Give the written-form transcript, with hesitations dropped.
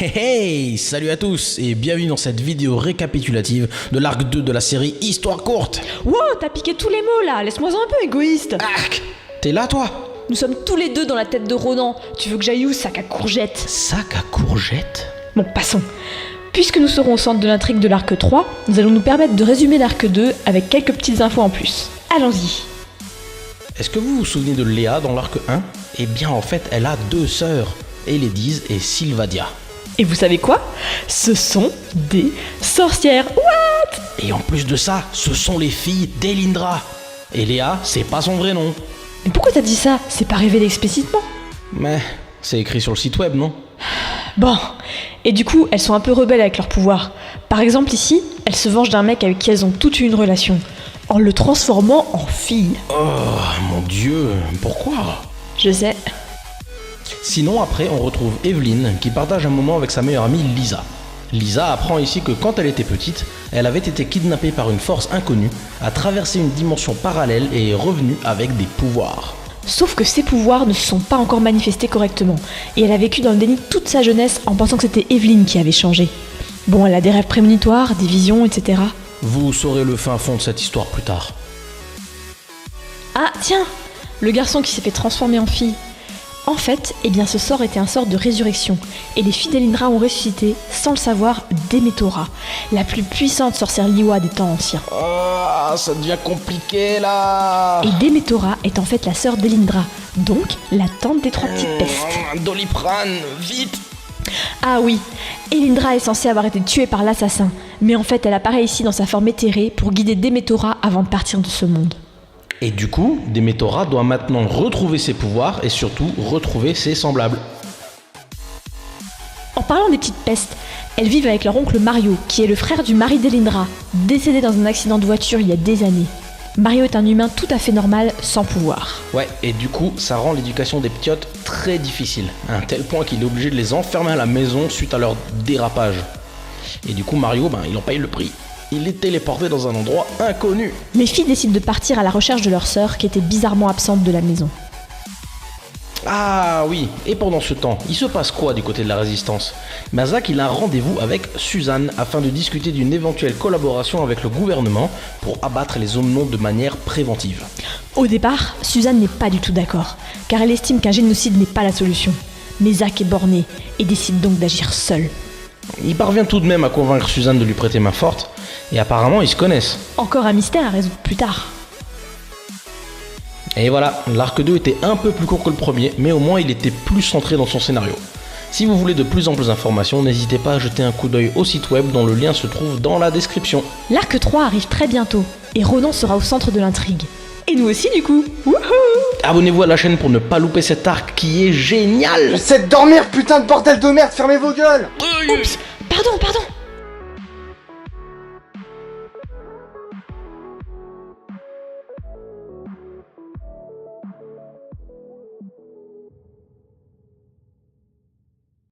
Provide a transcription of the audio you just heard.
Hey, hey, salut à tous et bienvenue dans cette vidéo récapitulative de l'arc 2 de la série Histoire courte. Wow, t'as piqué tous les mots là, laisse-moi un peu égoïste. Arc, t'es là toi? Nous sommes tous les deux dans la tête de Ronan. Tu veux que j'aille où, sac à courgettes? Sac à courgettes? Bon, passons. Puisque nous serons au centre de l'intrigue de l'arc 3, nous allons nous permettre de résumer l'arc 2 avec quelques petites infos en plus. Allons-y. Est-ce que vous vous souvenez de Léa dans l'arc 1? Eh bien en fait elle a deux sœurs, Elediz et Sylvadia. Et vous savez quoi? Ce sont des sorcières. What? Et en plus de ça, ce sont les filles d'Elindra. Et Léa, c'est pas son vrai nom. Mais pourquoi t'as dit ça? C'est pas révélé explicitement. Mais c'est écrit sur le site web, non? Bon, et du coup, elles sont un peu rebelles avec leur pouvoir. Par exemple ici, elles se vengent d'un mec avec qui elles ont toute une relation, en le transformant en fille. Oh mon dieu, pourquoi? Je sais. Sinon après on retrouve Evelyn qui partage un moment avec sa meilleure amie Lisa. Lisa apprend ici que quand elle était petite, elle avait été kidnappée par une force inconnue, a traversé une dimension parallèle et est revenue avec des pouvoirs. Sauf que ses pouvoirs ne se sont pas encore manifestés correctement, et elle a vécu dans le déni toute sa jeunesse en pensant que c'était Evelyn qui avait changé. Bon, elle a des rêves prémonitoires, des visions, etc. Vous saurez le fin fond de cette histoire plus tard. Ah, tiens, le garçon qui s'est fait transformer en fille. En fait, eh bien ce sort était un sort de résurrection, et les filles d'Elindra ont ressuscité, sans le savoir, Démétora, la plus puissante sorcière Liyue des temps anciens. Oh, ça devient compliqué là. Et Démétora est en fait la sœur d'Elindra, donc la tante des trois petites pestes. Doliprane, vite. Ah oui, Elindra est censée avoir été tuée par l'assassin, mais en fait elle apparaît ici dans sa forme éthérée pour guider Démétora avant de partir de ce monde. Et du coup, Démétora doit maintenant retrouver ses pouvoirs et surtout retrouver ses semblables. En parlant des petites pestes, elles vivent avec leur oncle Mario, qui est le frère du mari d'Elindra, décédé dans un accident de voiture il y a des années. Mario est un humain tout à fait normal, sans pouvoir. Ouais, et du coup, ça rend l'éducation des ptiotes très difficile, à un tel point qu'il est obligé de les enfermer à la maison suite à leur dérapage. Et du coup, Mario, il en paye le prix. Il est téléporté dans un endroit inconnu. Les filles décident de partir à la recherche de leur sœur, qui était bizarrement absente de la maison. Ah oui, et pendant ce temps, il se passe quoi du côté de la résistance? Zack il a un rendez-vous avec Suzanne afin de discuter d'une éventuelle collaboration avec le gouvernement pour abattre les Omnons de manière préventive. Au départ, Suzanne n'est pas du tout d'accord, car elle estime qu'un génocide n'est pas la solution. Mais Zack est borné et décide donc d'agir seul. Il parvient tout de même à convaincre Suzanne de lui prêter main forte, et apparemment ils se connaissent. Encore un mystère à résoudre plus tard. Et voilà, l'arc 2 était un peu plus court que le premier, mais au moins il était plus centré dans son scénario. Si vous voulez de plus en plus d'informations, n'hésitez pas à jeter un coup d'œil au site web dont le lien se trouve dans la description. L'arc 3 arrive très bientôt, et Ronan sera au centre de l'intrigue. Et nous aussi du coup. Wouhou! Abonnez-vous à la chaîne pour ne pas louper cet arc qui est génial. J'essaie de dormir, putain de bordel de merde, fermez vos gueules! Oups! Pardon!